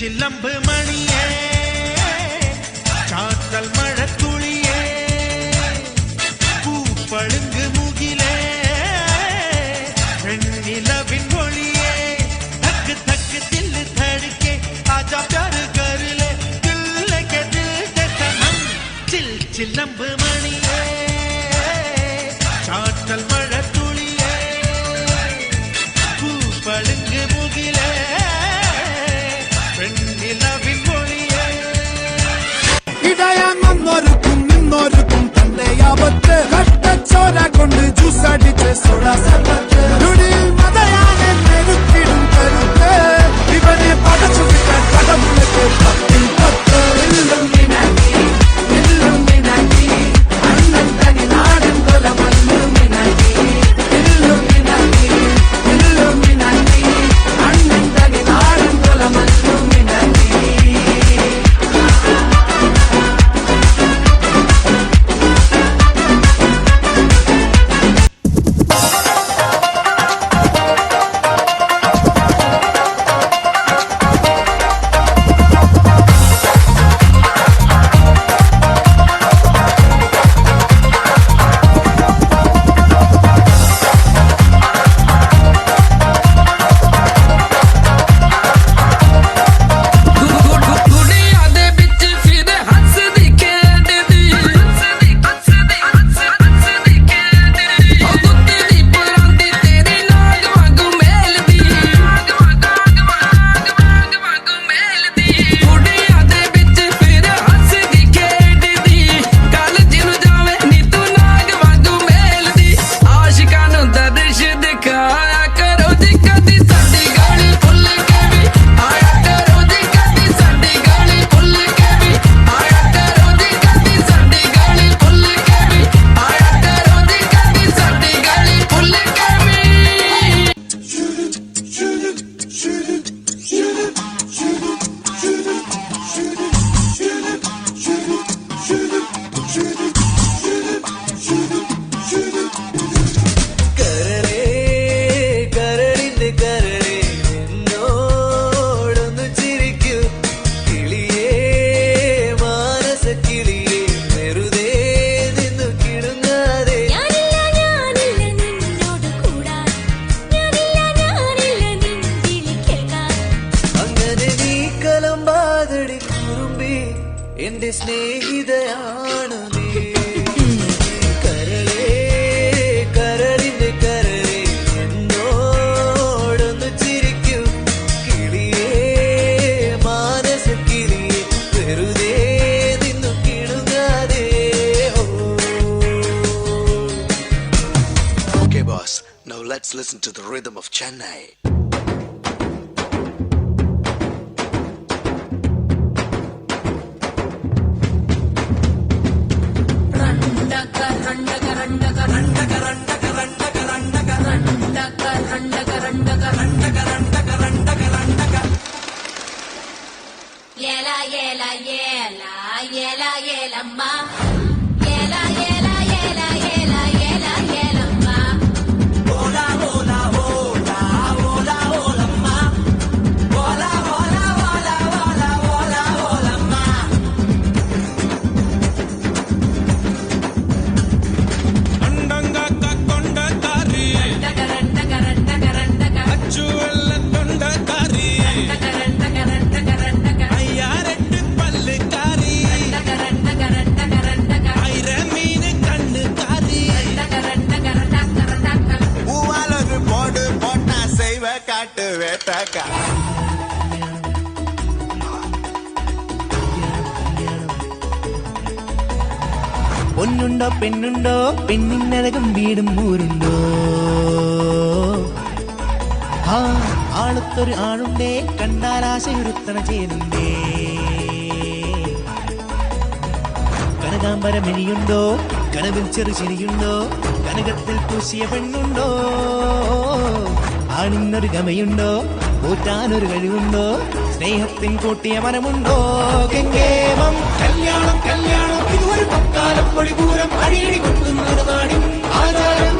ചില്ലമ്പ് മണിയേ ചാത്തൽ മഴത്തുള്ളിയേ പൂപ്പളുങ്ക് മുകിലേ വെണ്ണിലവിൻ ഒളിയേ धक धक दिल धड़के आजा प्यार कर ले दिल के दिल के सनम चिल चिलंब मणिये चाटल मഴത്തുള്ളിയേ പൂപ്പളുങ്ക് മുകിലേ വെണ്ണിലവിൻ ഒളിയേ ഇടയാന്നൊരുക്കും നിന്നൊരുക്കും തന്റെ യാവത്ത് കട്ടച്ചോര കൊണ്ട് ജ്യൂസ് അടിച്ച് സോഡ സർബത്ത് നുടിയിൽ മതയാനെ നെരുക്കിടും കരുത്ത് ഇവനെ പടച്ചു വിട്ടാൻ കടമുളക്ക് പത്തിൽ പത്ത് അണ്ണൻ തനി നാടൻ കൊല മണ്ണു മിനാക്കി അണ്ണൻ തനി നാടൻ കൊല മണ്ണു മിനാക്കി എന്റെ സ്നേഹിതയാണ് നീ കരളേ കരളിന്റെ കരളേ എന്നോടൊന്ന് ചിരിക്കൂ കിളിയേ മാനസ കിളിയേ വെറുതെ നിന്നു കിടുങ്ങാതെ Okay boss, now let's listen to the rhythm of Chennai. Yela yela yela yela yela ma yela yela yela yela yela yela ma hola hola hola hola hola ma hola hola hola hola hola hola ma अंडंगा का कोंडा कारी अच्चू वेल्ल तोंडा कारी अय्यारेट्टु पल्लु कारी आयिर mean कण्णु कारी പൂവാലൊരു board പോട്ടാ സൈവ കാട്ട് വേട്ടക്ക പൊന്നുണ്ടോ പെണ്ണുണ്ടോ പെണ്ണിനഴകം വീടും ഊരുണ്ടോ ആ ആളത്തൊരു ആളുണ്ടേ കണ്ടാലാശയുരുത്തണ ചേരുണ്ടേ കനകാംബര മെഴിയുണ്ടോ കനവിൽ ചെറു ചിരിയുണ്ടോ കനകത്തിൽ പൂശിയ പെണ്ണുണ്ടോ ആണിന്നൊരു ഗമയുണ്ടോ പോറ്റാനൊരു കഴിവുണ്ടോ സ്നേഹത്തിൻ കൂട്ടിയ മനമുണ്ടോ ഗംഗേമം കല്യാണം കല്യാണം ഇതൊരു പക്കാലപ്പൊടി പൂരം അടിയടി കൊണ്ടുന്നൊരു നാടിൻ ആചാരം